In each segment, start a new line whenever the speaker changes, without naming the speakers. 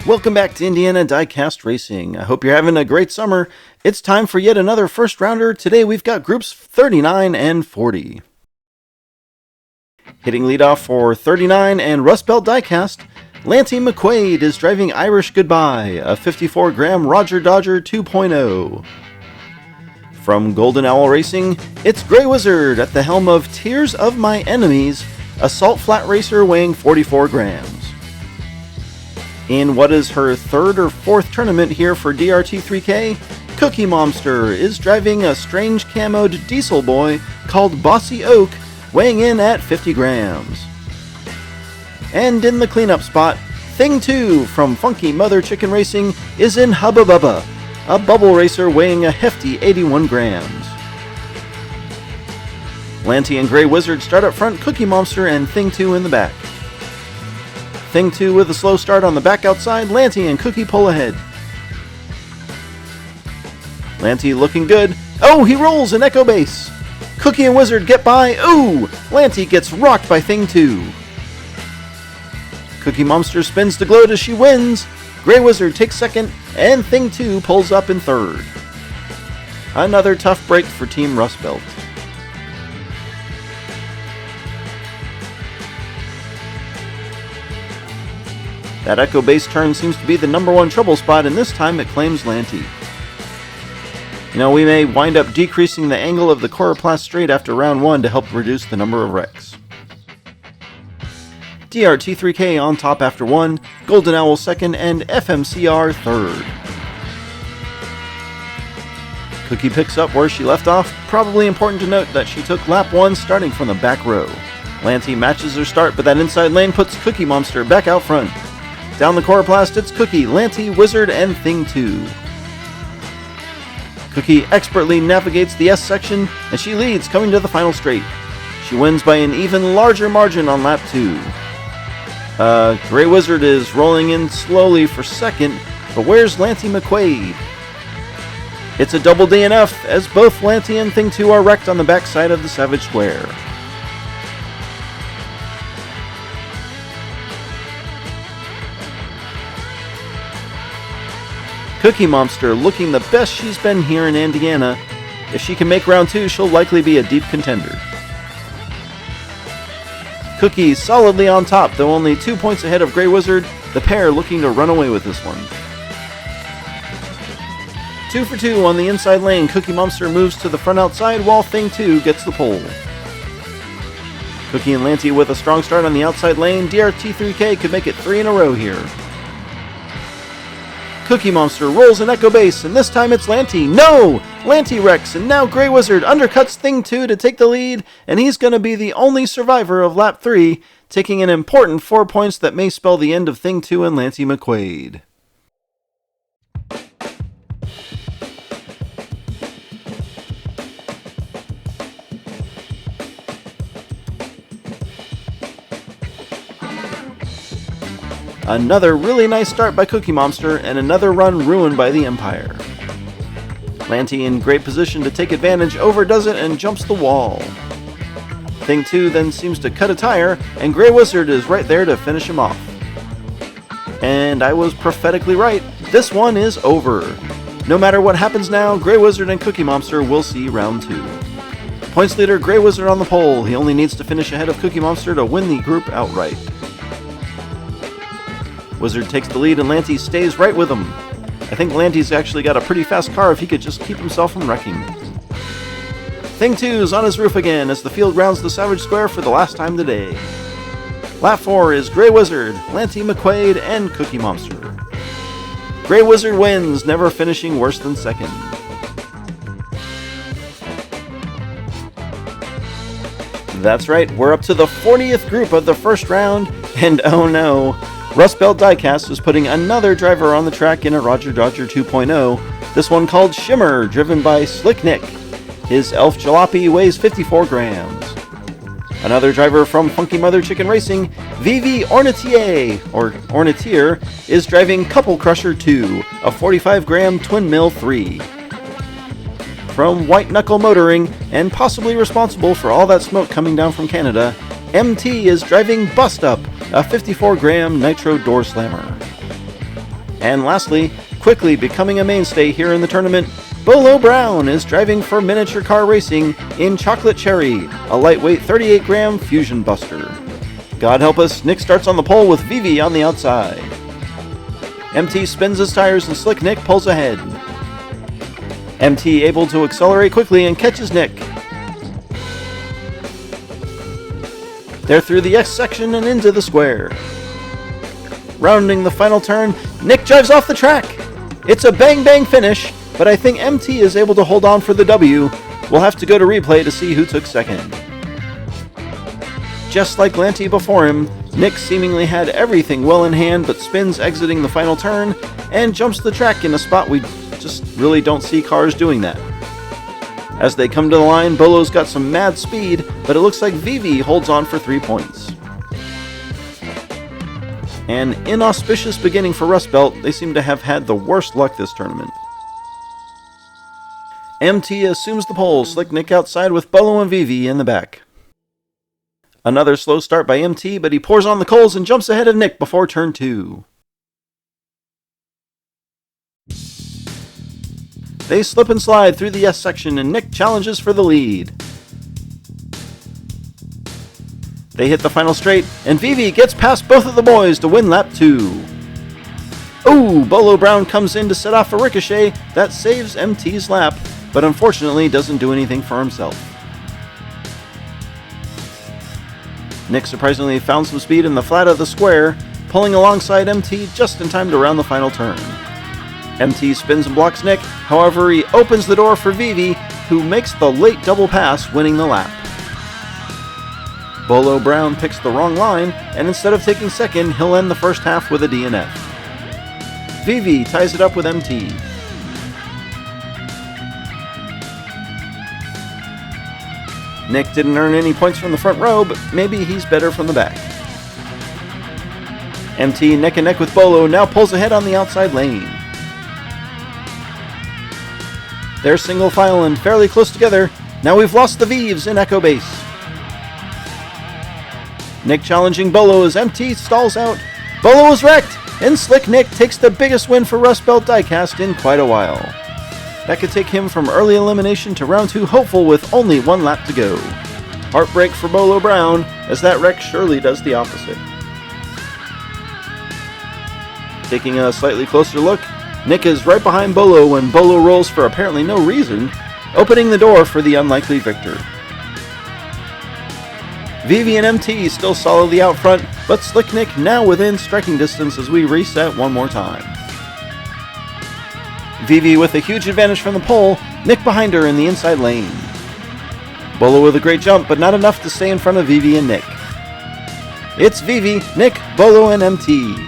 Welcome back to Indiana Diecast Racing. I hope you're having a great summer. It's time for yet another first rounder. Today we've got groups 39 and 40. Hitting leadoff for 39 and Rust Belt Diecast, Lanty McQuaid is driving Irish Goodbye, a 54-gram Roger Dodger 2.0. From Golden Owl Racing, it's Grey Wizard at the helm of Tears of My Enemies, a salt flat racer weighing 44 grams. In what is her third or fourth tournament here for DRT3K, Cookie Monster is driving a strange camoed diesel boy called Bossy Oak, weighing in at 50 grams. And in the cleanup spot, Thing 2 from Funky Mother Chicken Racing is in Hubba Bubba, a bubble racer weighing a hefty 81 grams. Lanty and Grey Wizard start up front, Cookie Monster and Thing 2 in the back. Thing 2 with a slow start on the back outside, Lanty and Cookie pull ahead. Lanty looking good. Oh, he rolls an Echo Base. Cookie and Wizard get by. Ooh, Lanty gets rocked by Thing 2. Cookie Monster spins to gloat as she wins. Grey Wizard takes second, and Thing 2 pulls up in third. Another tough break for Team Rust Belt. That Echo Base turn seems to be the number one trouble spot, and this time it claims Lanty. You know, we may wind up decreasing the angle of the Coroplast straight after round 1 to help reduce the number of wrecks. DRT3K on top after 1, Golden Owl second, and FMCR third. Cookie picks up where she left off. Probably important to note that she took lap 1 starting from the back row. Lanty matches her start, but that inside lane puts Cookie Monster back out front. Down the Coroplast, it's Cookie, Lanty, Wizard, and Thing 2. Cookie expertly navigates the S section, and she leads coming to the final straight. She wins by an even larger margin on lap 2. Grey Wizard is rolling in slowly for second, but where's Lanty McQuaid? It's a double DNF, as both Lanty and Thing 2 are wrecked on the backside of the Savage Square. Cookie Monster looking the best she's been here in Indiana. If she can make round 2, she'll likely be a deep contender. Cookie solidly on top, though only 2 points ahead of Grey Wizard, the pair looking to run away with this one. 2 for 2 on the inside lane, Cookie Monster moves to the front outside while Thing 2 gets the pole. Cookie and Lanty with a strong start on the outside lane, DRT3K could make it 3 in a row here. Cookie Monster rolls an Echo Base, and this time it's Lanty. No! Lanty wrecks, and now Grey Wizard undercuts Thing 2 to take the lead, and he's going to be the only survivor of lap 3, taking an important 4 points that may spell the end of Thing 2 and Lanty McQuaid. Another really nice start by Cookie Monster, and another run ruined by the Empire. Lanty in great position to take advantage, overdoes it and jumps the wall. Thing 2 then seems to cut a tire, and Grey Wizard is right there to finish him off. And I was prophetically right, this one is over. No matter what happens now, Grey Wizard and Cookie Monster will see round 2. Points leader Grey Wizard on the pole, he only needs to finish ahead of Cookie Monster to win the group outright. Wizard takes the lead and Lanty stays right with him. I think Lanty's actually got a pretty fast car if he could just keep himself from wrecking. Thing 2's on his roof again as the field rounds the Savage Square for the last time today. Lap 4 is Grey Wizard, Lanty McQuaid, and Cookie Monster. Grey Wizard wins, never finishing worse than second. That's right, we're up to the 40th group of the first round, and oh no, Rust Belt Diecast is putting another driver on the track in a Roger Dodger 2.0, this one called Shimmer, driven by Slick Nick. His Elf Jalopy weighs 54 grams. Another driver from Funky Mother Chicken Racing, Vivi Ornitier, is driving Couple Crusher 2, a 45-gram twin mill 3. From White Knuckle Motoring, and possibly responsible for all that smoke coming down from Canada, MT is driving Bust Up, a 54-gram nitro door slammer. And lastly, quickly becoming a mainstay here in the tournament, Bolo Brown is driving for miniature car racing in Chocolate Cherry, a lightweight 38-gram Fusion Buster. God help us, Nick starts on the pole with Vivi on the outside. MT spins his tires and Slick Nick pulls ahead. MT able to accelerate quickly and catches Nick. They're through the X section and into the square. Rounding the final turn, Nick drives off the track. It's a bang-bang finish, but I think MT is able to hold on for the W. We'll have to go to replay to see who took second. Just like Lanty before him, Nick seemingly had everything well in hand but spins exiting the final turn and jumps the track in a spot we just really don't see cars doing that. As they come to the line, Bolo's got some mad speed, but it looks like Vivi holds on for 3 points. An inauspicious beginning for Rust Belt. They seem to have had the worst luck this tournament. MT assumes the pole, Slick Nick outside with Bolo and Vivi in the back. Another slow start by MT, but he pours on the coals and jumps ahead of Nick before turn 2. They slip and slide through the S section and Nick challenges for the lead. They hit the final straight and Vivi gets past both of the boys to win lap 2. Ooh, Bolo Brown comes in to set off a ricochet that saves MT's lap, but unfortunately doesn't do anything for himself. Nick surprisingly found some speed in the flat of the square, pulling alongside MT just in time to round the final turn. MT spins and blocks Nick, however he opens the door for Vivi, who makes the late double pass, winning the lap. Bolo Brown picks the wrong line, and instead of taking second, he'll end the first half with a DNF. Vivi ties it up with MT. Nick didn't earn any points from the front row, but maybe he's better from the back. MT neck and neck with Bolo now pulls ahead on the outside lane. They're single file and fairly close together. Now we've lost the Vieves in Echo Base. Nick challenging Bolo as MT stalls out. Bolo is wrecked, and Slick Nick takes the biggest win for Rust Belt Diecast in quite a while. That could take him from early elimination to round 2 hopeful with only 1 lap to go. Heartbreak for Bolo Brown, as that wreck surely does the opposite. Taking a slightly closer look, Nick is right behind Bolo when Bolo rolls for apparently no reason, opening the door for the unlikely victor. Vivi and MT still solidly out front, but Slick Nick now within striking distance as we reset one more time. Vivi with a huge advantage from the pole, Nick behind her in the inside lane. Bolo with a great jump, but not enough to stay in front of Vivi and Nick. It's Vivi, Nick, Bolo, and MT.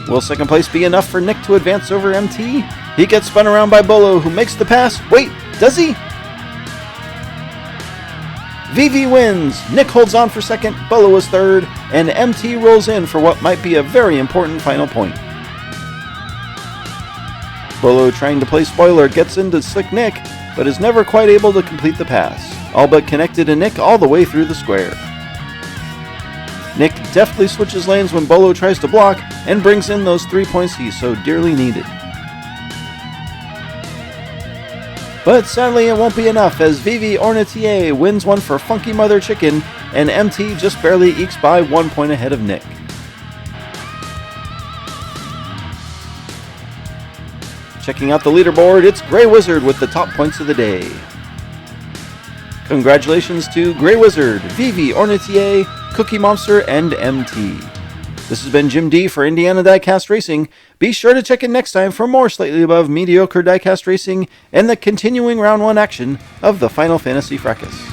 Will second place be enough for Nick to advance over MT? He gets spun around by Bolo, who makes the pass. Wait, does he? Vivi wins, Nick holds on for second, Bolo is third, and MT rolls in for what might be a very important final point. Bolo, trying to play spoiler, gets into Slick Nick, but is never quite able to complete the pass, all but connected to Nick all the way through the square. Nick deftly switches lanes when Bolo tries to block, and brings in those 3 points he so dearly needed. But sadly it won't be enough, as Vivi Ornatier wins one for Funky Mother Chicken, and MT just barely ekes by 1 point ahead of Nick. Checking out the leaderboard, it's Grey Wizard with the top points of the day. Congratulations to Grey Wizard, Vivi Ornatier, Cookie Monster, and MT. This has been Jim D for Indiana Diecast Racing. Be sure to check in next time for more slightly above mediocre diecast racing and the continuing round 1 action of the Final Fantasy Fracas.